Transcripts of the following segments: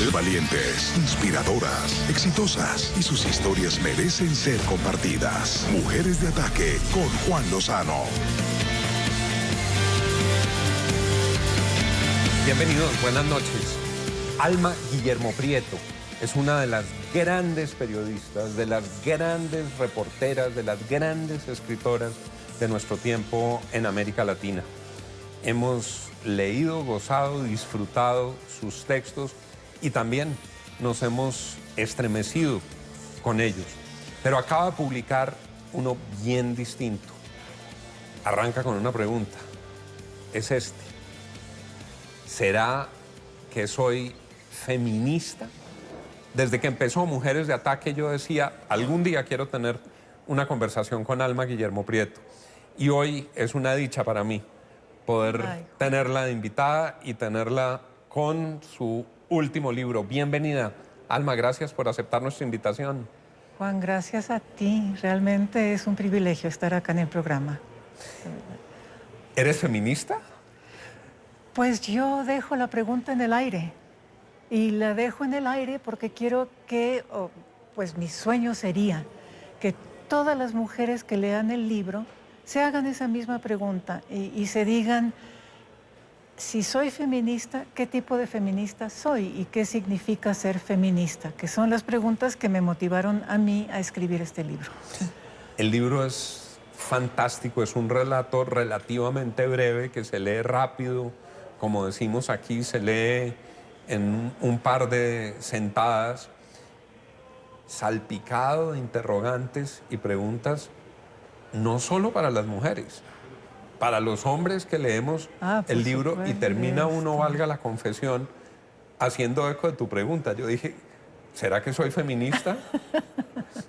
Valientes, inspiradoras, exitosas y sus historias merecen ser compartidas. Mujeres de Ataque con Juan Lozano. Bienvenidos, buenas noches. Alma Guillermo Prieto es una de las grandes periodistas, de las grandes reporteras, de las grandes escritoras de nuestro tiempo en América Latina. Hemos leído, gozado, disfrutado sus textos y también nos hemos estremecido con ellos. Pero acaba de publicar uno bien distinto. Arranca con una pregunta. Es este. ¿Será que soy feminista? Desde que empezó Mujeres de Ataque yo decía, algún día quiero tener una conversación con Alma Guillermo Prieto. Y hoy es una dicha para mí poder tenerla de invitada y tenerla con su último libro. Bienvenida, Alma, gracias por aceptar nuestra invitación. Juan, gracias a ti. Realmente es un privilegio estar acá en el programa. ¿Eres feminista? Pues yo dejo la pregunta en el aire. Y la dejo en el aire porque quiero que, pues mi sueño sería que todas las mujeres que lean el libro se hagan esa misma pregunta y se digan, si soy feminista, ¿qué tipo de feminista soy? ¿Y qué significa ser feminista? Que son las preguntas que me motivaron a mí a escribir este libro. El libro es fantástico, es un relato relativamente breve que se lee rápido, como decimos aquí, se lee en un par de sentadas, salpicado de interrogantes y preguntas, no solo para las mujeres, para los hombres que leemos el libro y termina uno, valga la confesión, haciendo eco de tu pregunta. Yo dije, ¿será que soy feminista?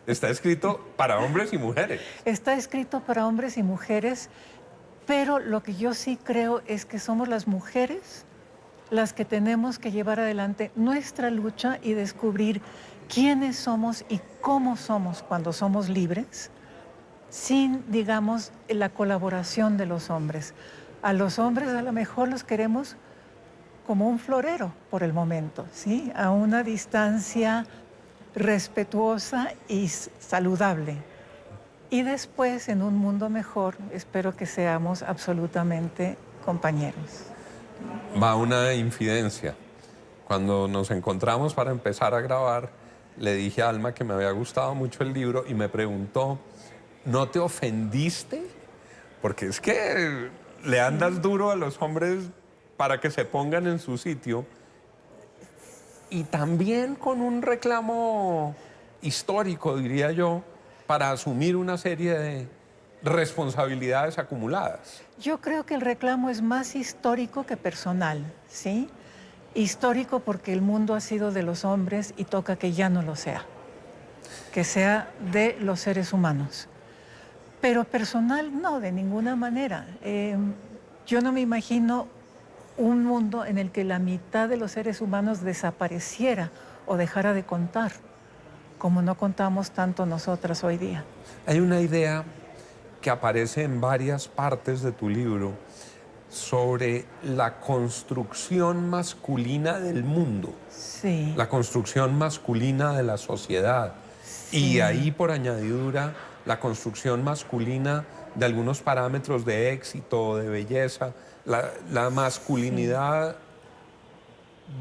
Está escrito para hombres y mujeres. Está escrito para hombres y mujeres, pero lo que yo sí creo es que somos las mujeres las que tenemos que llevar adelante nuestra lucha y descubrir quiénes somos y cómo somos cuando somos libres, sin, digamos, la colaboración de los hombres. A los hombres a lo mejor los queremos como un florero por el momento, ¿sí? A una distancia respetuosa y saludable. Y después, en un mundo mejor, espero que seamos absolutamente compañeros. Va una infidencia. Cuando nos encontramos para empezar a grabar, le dije a Alma que me había gustado mucho el libro y me preguntó, ¿no te ofendiste? Porque es que le andas duro a los hombres para que se pongan en su sitio y también con un reclamo histórico, diría yo, para asumir una serie de responsabilidades acumuladas. Yo creo que el reclamo es más histórico que personal, ¿sí? Histórico porque el mundo ha sido de los hombres y toca que ya no lo sea, que sea de los seres humanos. Pero personal no, de ninguna manera. Yo no me imagino un mundo en el que la mitad de los seres humanos desapareciera o dejara de contar, como no contamos tanto nosotras hoy día. Hay una idea que aparece en varias partes de tu libro sobre la construcción masculina del mundo, sí, la construcción masculina de la sociedad, sí, y ahí por añadidura la construcción masculina de algunos parámetros de éxito, de belleza, la masculinidad sí,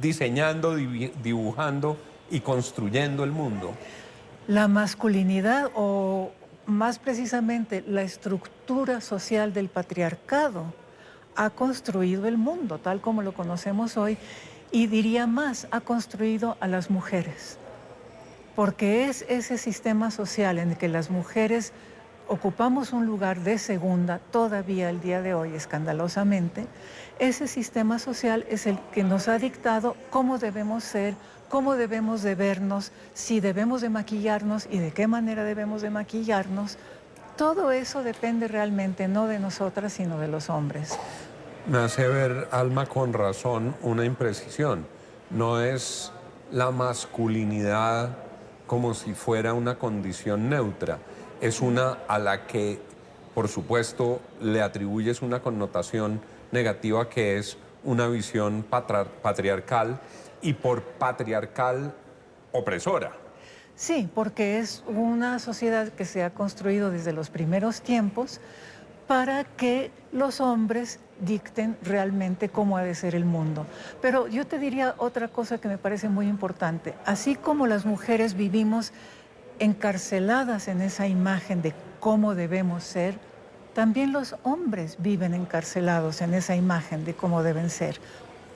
diseñando, dibujando y construyendo el mundo. La masculinidad o más precisamente la estructura social del patriarcado ha construido el mundo tal como lo conocemos hoy y diría más, ha construido a las mujeres. Porque es ese sistema social en el que las mujeres ocupamos un lugar de segunda, todavía el día de hoy, escandalosamente, ese sistema social es el que nos ha dictado cómo debemos ser, cómo debemos de vernos, si debemos de maquillarnos y de qué manera debemos de maquillarnos. Todo eso depende realmente no de nosotras, sino de los hombres. Me hace ver, Alma, con razón, una imprecisión. No es la masculinidad como si fuera una condición neutra. Es una a la que, por supuesto, le atribuyes una connotación negativa que es una visión patriarcal, y por patriarcal opresora. Sí, porque es una sociedad que se ha construido desde los primeros tiempos para que los hombres dicten realmente cómo ha de ser el mundo. Pero yo te diría otra cosa que me parece muy importante. Así como las mujeres vivimos encarceladas en esa imagen de cómo debemos ser, también los hombres viven encarcelados en esa imagen de cómo deben ser.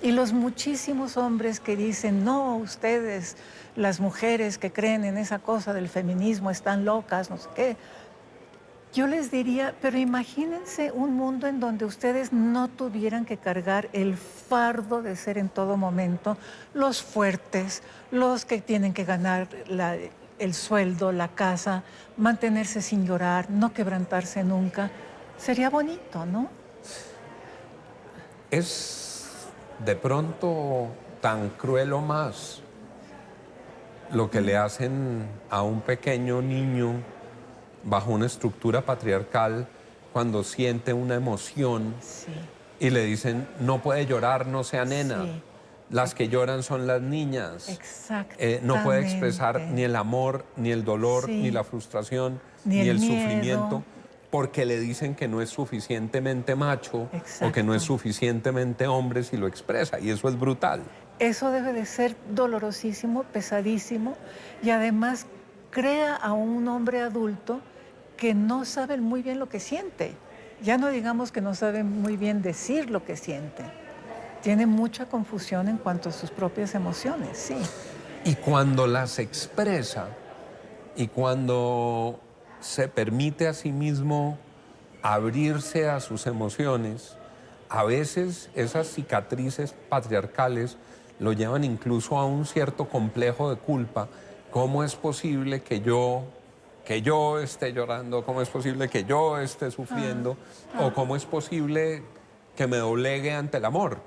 Y los muchísimos hombres que dicen, no, ustedes, las mujeres que creen en esa cosa del feminismo, están locas, no sé qué. Yo les diría, pero imagínense un mundo en donde ustedes no tuvieran que cargar el fardo de ser en todo momento los fuertes, los que tienen que ganar el sueldo, la casa, mantenerse sin llorar, no quebrantarse nunca. Sería bonito, ¿no? Es de pronto tan cruel o más lo que le hacen a un pequeño niño bajo una estructura patriarcal cuando siente una emoción Sí. y le dicen, no puede llorar, no sea nena. Sí. Las que lloran son las niñas. Exactamente. No puede expresar ni el amor, ni el dolor, Sí. ni la frustración, Ni ni el el miedo. sufrimiento, porque le dicen que no es suficientemente macho o que no es Exacto. suficientemente hombre si lo expresa. Y eso es brutal. Eso debe de ser dolorosísimo, pesadísimo, y además crea a un hombre adulto que no sabe muy bien lo que siente. Ya no digamos que no sabe muy bien decir lo que siente. Tiene mucha confusión en cuanto a sus propias emociones, sí. Y cuando las expresa y cuando se permite a sí mismo abrirse a sus emociones, a veces esas cicatrices patriarcales lo llevan incluso a un cierto complejo de culpa. ¿Cómo es posible que yo esté llorando? ¿Cómo es posible que yo esté sufriendo? ¿O cómo es posible que me doblegue ante el amor?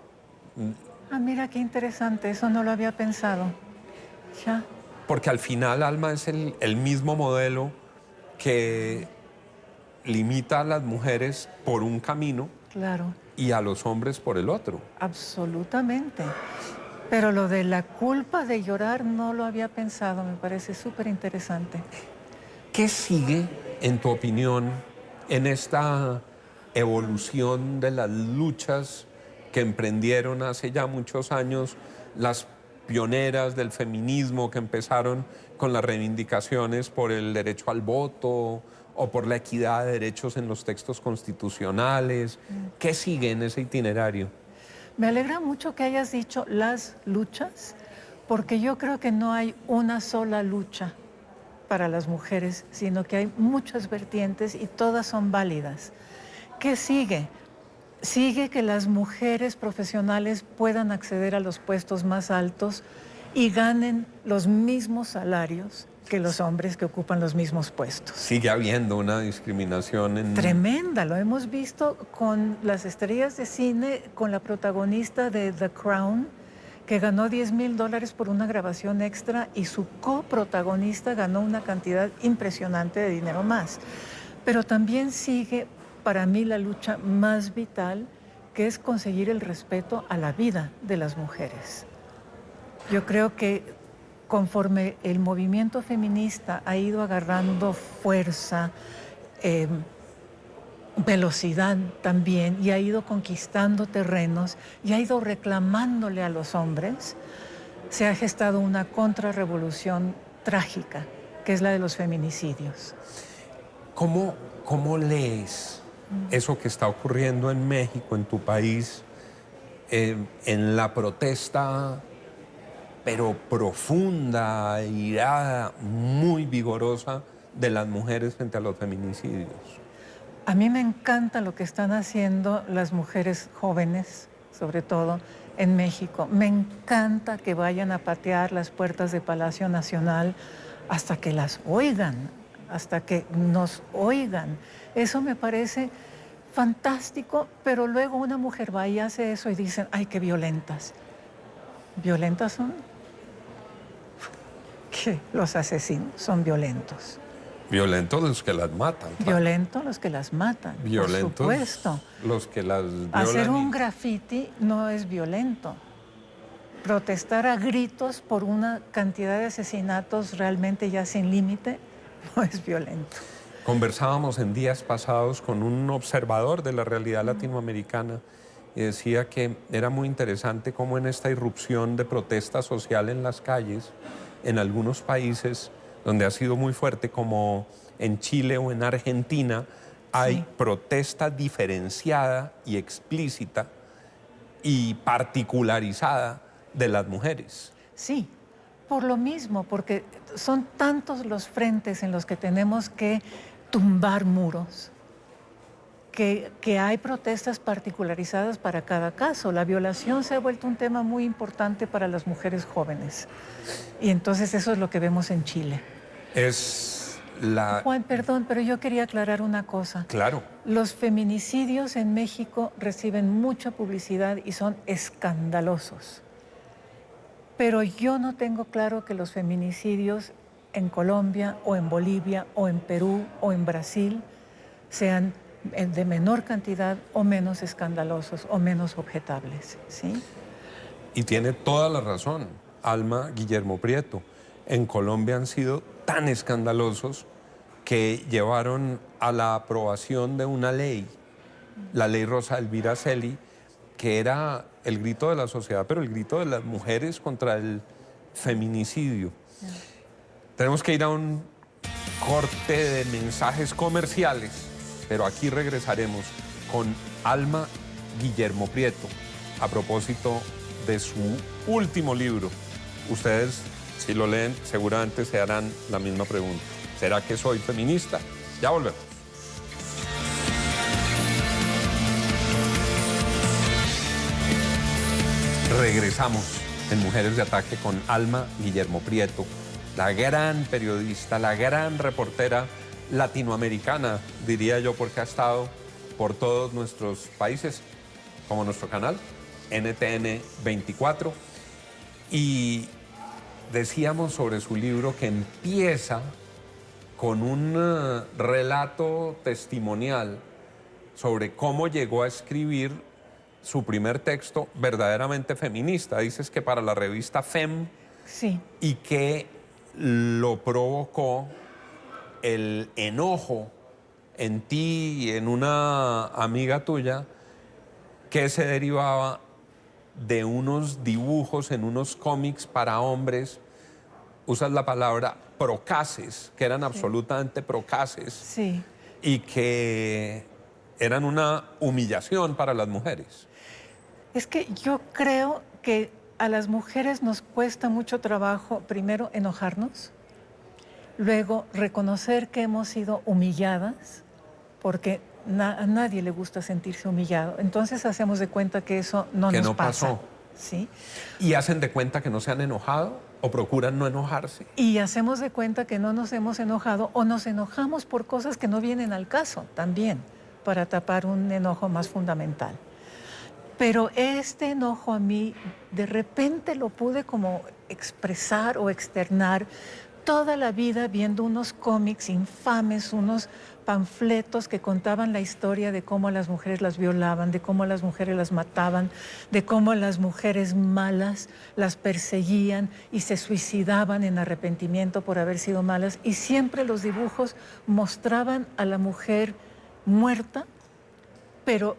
Ah, mira qué interesante, eso no lo había pensado. Ya. Porque al final, Alma, es el mismo modelo que limita a las mujeres por un camino Claro, y a los hombres por el otro. absolutamente. Pero lo de la culpa de llorar no lo había pensado, me parece súper interesante. ¿Qué sigue, en tu opinión, en esta evolución de las luchas que emprendieron hace ya muchos años las pioneras del feminismo que empezaron con las reivindicaciones por el derecho al voto o por la equidad de derechos en los textos constitucionales? ¿Qué sigue en ese itinerario? Me alegra mucho que hayas dicho las luchas, porque yo creo que no hay una sola lucha para las mujeres, sino que hay muchas vertientes y todas son válidas. ¿Qué sigue? Sigue que las mujeres profesionales puedan acceder a los puestos más altos y ganen los mismos salarios que los hombres que ocupan los mismos puestos. Sigue habiendo una discriminación en... Tremenda, lo hemos visto con las estrellas de cine, con la protagonista de The Crown, que ganó $10,000 por una grabación extra y su coprotagonista ganó una cantidad impresionante de dinero más. Pero también sigue para mí la lucha más vital, que es conseguir el respeto a la vida de las mujeres. Yo creo que conforme el movimiento feminista ha ido agarrando fuerza, velocidad también, y ha ido conquistando terrenos y ha ido reclamándole a los hombres, se ha gestado una contrarrevolución trágica, que es la de los feminicidios. ¿Cómo lees eso que está ocurriendo en México, en tu país, en la protesta, pero profunda, irada, muy vigorosa de las mujeres frente a los feminicidios? A mí me encanta lo que están haciendo las mujeres jóvenes, sobre todo en México. Me encanta que vayan a patear las puertas de Palacio Nacional hasta que las oigan, hasta que nos oigan. Eso me parece fantástico, pero luego una mujer va y hace eso y dicen, ay, qué violentas. ¿Violentas son? Que los asesinos son violentos. Violentos los que las matan. Violentos los que las matan, Violentos por supuesto. los que las violan. Hacer un graffiti no es violento. protestar a gritos por una cantidad de asesinatos realmente ya sin límite no es violento. Conversábamos en días pasados con un observador de la realidad latinoamericana y decía que era muy interesante cómo en esta irrupción de protesta social en las calles, en algunos países donde ha sido muy fuerte, como en Chile o en Argentina, hay Sí. protesta diferenciada y explícita y particularizada de las mujeres. Sí, por lo mismo, porque son tantos los frentes en los que tenemos que tumbar muros, que hay protestas particularizadas para cada caso. La violación se ha vuelto un tema muy importante para las mujeres jóvenes. Y entonces eso es lo que vemos en Chile. Es la... Juan, perdón, pero yo quería aclarar una cosa. Claro. Los feminicidios en México reciben mucha publicidad y son escandalosos. Pero yo no tengo claro que los feminicidios en Colombia o en Bolivia o en Perú o en Brasil sean de menor cantidad o menos escandalosos o menos objetables, ¿sí? Y tiene toda la razón, Alma Guillermo Prieto. En Colombia han sido tan escandalosos que llevaron a la aprobación de una ley, la ley Rosa Elvira Celi, que era el grito de la sociedad, pero el grito de las mujeres contra el feminicidio. Tenemos que ir a un corte de mensajes comerciales, pero aquí regresaremos con Alma Guillermo Prieto a propósito de su último libro. Ustedes, si lo leen, seguramente se harán la misma pregunta. ¿Será que soy feminista? Ya volvemos. Regresamos en Mujeres de Ataque con Alma Guillermo Prieto, la gran periodista, la gran reportera latinoamericana, diría yo, porque ha estado por todos nuestros países, como nuestro canal, NTN 24. Y decíamos sobre su libro que empieza con un relato testimonial sobre cómo llegó a escribir su primer texto verdaderamente feminista. Dices que para la revista Fem. Sí. Y que lo provocó el enojo en ti y en una amiga tuya que se derivaba de unos dibujos en unos cómics para hombres, usas la palabra procaces, que eran absolutamente procaces. Sí. Y que eran una humillación para las mujeres. Es que yo creo que a las mujeres nos cuesta mucho trabajo, primero, enojarnos, luego reconocer que hemos sido humilladas, porque a nadie le gusta sentirse humillado. Entonces hacemos de cuenta que eso no nos pasa. Pasó. ¿Sí? ¿Y hacen de cuenta que no se han enojado o procuran no enojarse? Y hacemos de cuenta que no nos hemos enojado o nos enojamos por cosas que no vienen al caso también, para tapar un enojo más fundamental. Pero este enojo a mí de repente lo pude como expresar o externar toda la vida viendo unos cómics infames, unos panfletos que contaban la historia de cómo a las mujeres las violaban, de cómo a las mujeres las mataban, de cómo a las mujeres malas las perseguían y se suicidaban en arrepentimiento por haber sido malas. Y siempre los dibujos mostraban a la mujer muerta, pero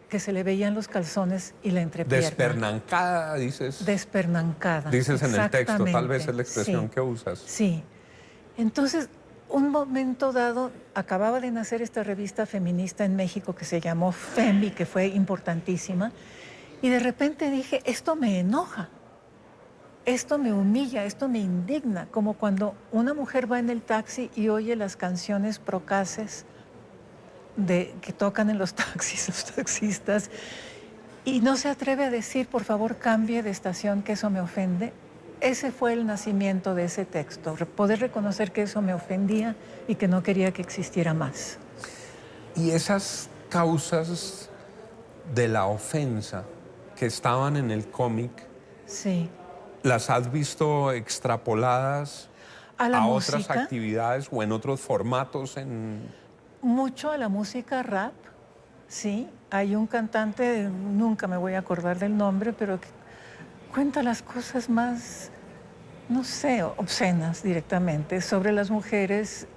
que se le veían los calzones y la entrepierna. Despernancada, dices. Despernancada. Dices en el texto, tal vez es la expresión sí, que usas. Sí. Entonces, un momento dado, acababa de nacer esta revista feminista en México que se llamó Femi, que fue importantísima, y de repente dije, esto me enoja, esto me humilla, esto me indigna, como cuando una mujer va en el taxi y oye las canciones procaces que tocan en los taxis, los taxistas, y no se atreve a decir, por favor, cambie de estación, que eso me ofende. Ese fue el nacimiento de ese texto, poder reconocer que eso me ofendía y que no quería que existiera más. Y esas causas de la ofensa que estaban en el cómic, sí, ¿las has visto extrapoladas a otras actividades o en otros formatos? Mucho a la música rap, sí. Hay un cantante, nunca me voy a acordar del nombre, pero cuenta las cosas más, no sé, obscenas directamente sobre las mujeres,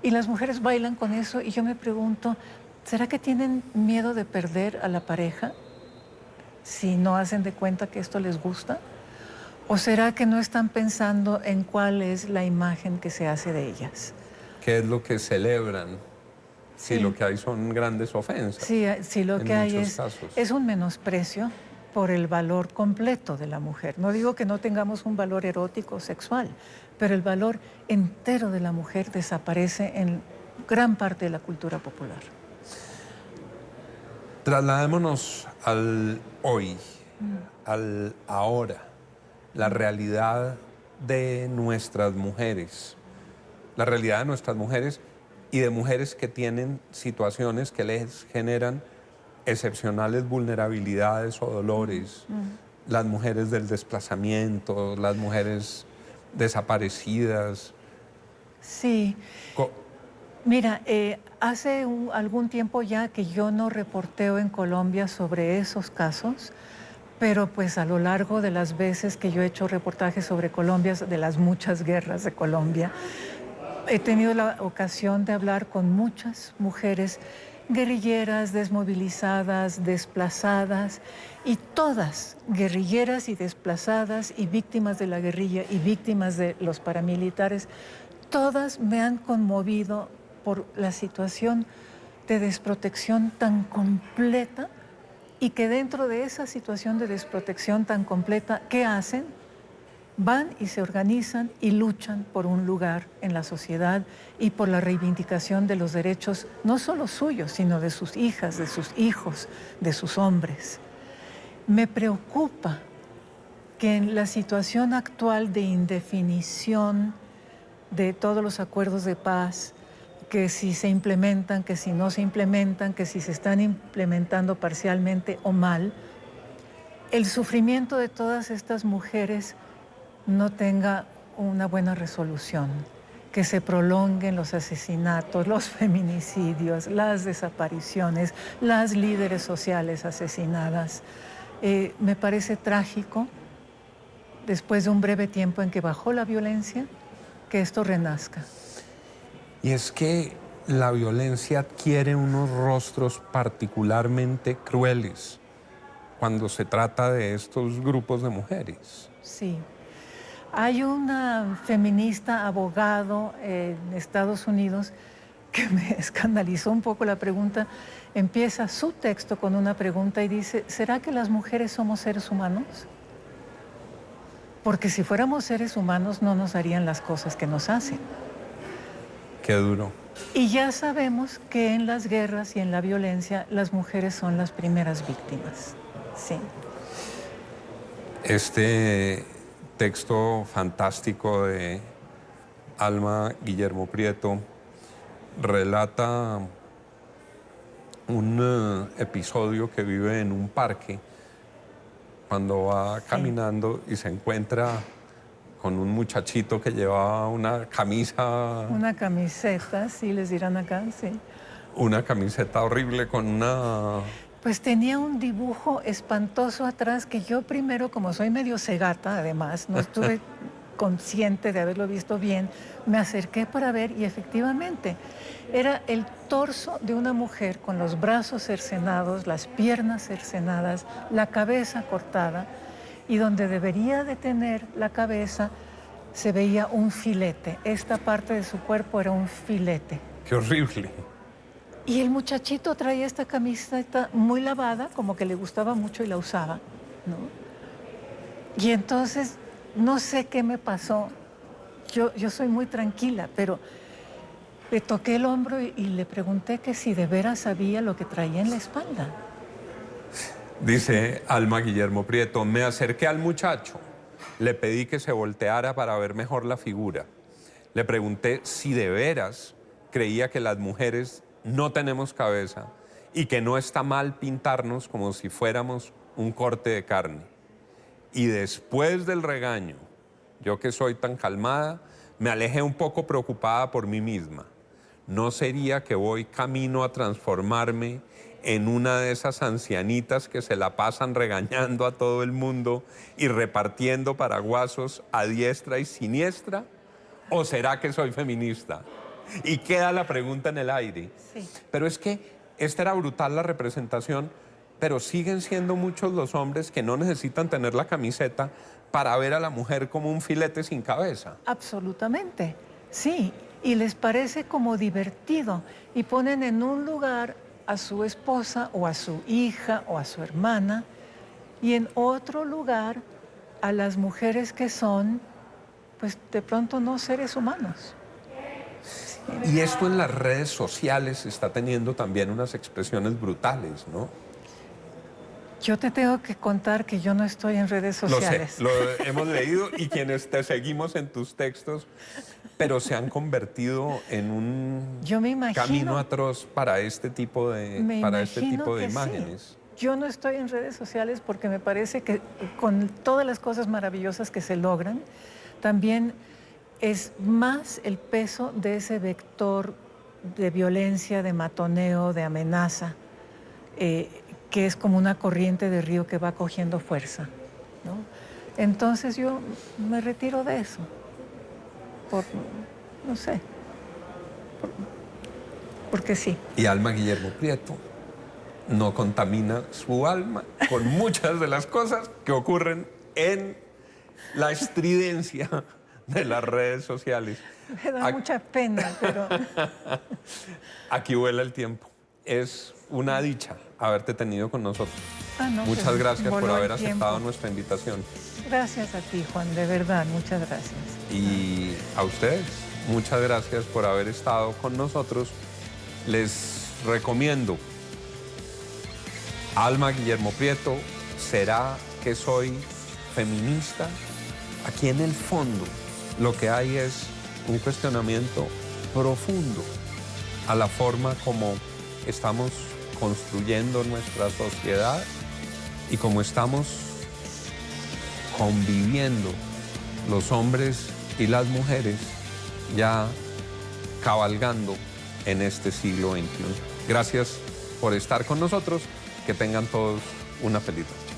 y las mujeres bailan con eso, y yo me pregunto, ¿será que tienen miedo de perder a la pareja si no hacen de cuenta que esto les gusta? ¿O será que no están pensando en cuál es la imagen que se hace de ellas? ¿Qué es lo que celebran? Si Sí. lo que hay son grandes ofensas. Sí, lo en que hay muchos casos. es un menosprecio por el valor completo de la mujer. No digo que no tengamos un valor erótico o sexual, pero el valor entero de la mujer desaparece en gran parte de la cultura popular. Trasladémonos al hoy, al ahora, la realidad de nuestras mujeres, la realidad de nuestras mujeres y de mujeres que tienen situaciones que les generan excepcionales vulnerabilidades o dolores, las mujeres del desplazamiento, las mujeres desaparecidas. Sí. Co- Mira, hace algún tiempo ya que yo no reporteo en Colombia sobre esos casos, pero pues a lo largo de las veces que yo he hecho reportajes sobre Colombia, de las muchas guerras de Colombia, he tenido la ocasión de hablar con muchas mujeres guerrilleras, desmovilizadas, desplazadas, y todas guerrilleras y desplazadas y víctimas de la guerrilla y víctimas de los paramilitares, todas me han conmovido por la situación de desprotección tan completa, y que dentro de esa situación de desprotección tan completa, ¿qué hacen? Van y se organizan y luchan por un lugar en la sociedad y por la reivindicación de los derechos, no solo suyos, sino de sus hijas, de sus hijos, de sus hombres. Me preocupa que en la situación actual de indefinición de todos los acuerdos de paz, que si se implementan, que si no se implementan, que si se están implementando parcialmente o mal, el sufrimiento de todas estas mujeres no tenga una buena resolución, que se prolonguen los asesinatos, los feminicidios, las desapariciones, las líderes sociales asesinadas. Me parece trágico, después de un breve tiempo en que bajó la violencia, que esto renazca. Y es que la violencia adquiere unos rostros particularmente crueles cuando se trata de estos grupos de mujeres. Sí. Hay una feminista abogado en Estados Unidos que me escandalizó un poco la pregunta. Empieza su texto con una pregunta y dice, ¿será que las mujeres somos seres humanos? Porque si fuéramos seres humanos no nos harían las cosas que nos hacen. Qué duro. Y ya sabemos que en las guerras y en la violencia las mujeres son las primeras víctimas. Sí. Este texto fantástico de Alma Guillermo Prieto relata un episodio que vive en un parque cuando va caminando y se encuentra con un muchachito que llevaba una camisa... Una camiseta, sí, les dirán acá, sí. Una camiseta horrible con una... Pues tenía un dibujo espantoso atrás que yo primero, como soy medio cegata, además, no estuve consciente de haberlo visto bien, me acerqué para ver y efectivamente era el torso de una mujer con los brazos cercenados, las piernas cercenadas, la cabeza cortada, y donde debería de tener la cabeza se veía un filete. Esta parte de su cuerpo era un filete. ¡Qué horrible! Y el muchachito traía esta camiseta muy lavada, como que le gustaba mucho y la usaba, ¿no? Y entonces, no sé qué me pasó. Yo soy muy tranquila, pero le toqué el hombro y le pregunté que si de veras sabía lo que traía en la espalda. Dice Alma Guillermo Prieto, me acerqué al muchacho, le pedí que se volteara para ver mejor la figura. Le pregunté si de veras creía que las mujeres no tenemos cabeza y que no está mal pintarnos como si fuéramos un corte de carne. Y después del regaño, yo que soy tan calmada, me alejé un poco preocupada por mí misma. ¿No sería que voy camino a transformarme en una de esas ancianitas que se la pasan regañando a todo el mundo y repartiendo paraguasos a diestra y siniestra? ¿O será que soy feminista? Y queda la pregunta en el aire. Sí. Pero es que esta era brutal la representación, pero siguen siendo muchos los hombres que no necesitan tener la camiseta para ver a la mujer como un filete sin cabeza. Absolutamente, sí. Y les parece como divertido y ponen en un lugar a su esposa o a su hija o a su hermana y en otro lugar a las mujeres que son, pues de pronto no seres humanos. Y esto en las redes sociales está teniendo también unas expresiones brutales, ¿no? Yo te tengo que contar que yo no estoy en redes sociales. Lo sé, lo hemos leído y quienes te seguimos en tus textos, pero se han convertido en un Yo me imagino, camino atroz para este tipo de imágenes. Sí. Yo no estoy en redes sociales porque me parece que con todas las cosas maravillosas que se logran, también es más el peso de ese vector de violencia, de matoneo, de amenaza, que es como una corriente de río que va cogiendo fuerza, ¿no? Entonces yo me retiro de eso, no sé, porque sí. Y Alma Guillermo Prieto no contamina su alma con muchas de las cosas que ocurren en la estridencia de las redes sociales. Me da mucha pena, pero... Aquí vuela el tiempo. Es una dicha haberte tenido con nosotros. No, muchas pues, gracias por voló haber el tiempo. aceptado nuestra invitación. Gracias a ti, Juan, de verdad, muchas gracias. Y a ustedes, muchas gracias por haber estado con nosotros. Les recomiendo Alma Guillermo Prieto, ¿será que soy feminista? Aquí en el fondo lo que hay es un cuestionamiento profundo a la forma como estamos construyendo nuestra sociedad y cómo estamos conviviendo los hombres y las mujeres ya cabalgando en este siglo XXI. Gracias por estar con nosotros. Que tengan todos una feliz noche.